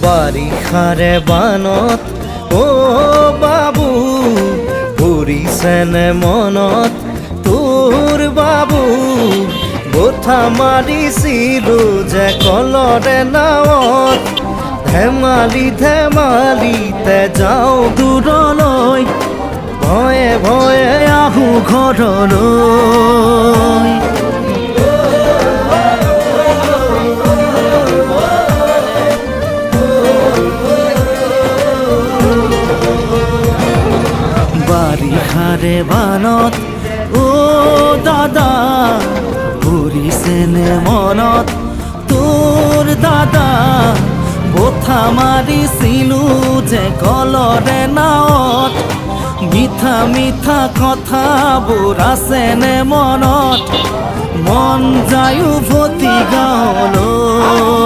বাৰিষাৰে বানত অ বাবু পৰিছেনে মনত তোৰ বাবু গোঠা মাৰিছিলো যে কলৰে নাৱত ধেমালি ধেমালিতে যাওঁ দূৰলৈ ভয়ে ভয়ে আহোঁ ঘৰলৈ বাৰিষাৰে বানত অ দাদা পৰিছেনে মনত তোৰ দাদা বোঠা মাৰিছিলো যে কলৰে নাৱত মিঠা মিঠা কথাবোৰ আছেনে মনত মন যায় উভতি গাঁৱলৈ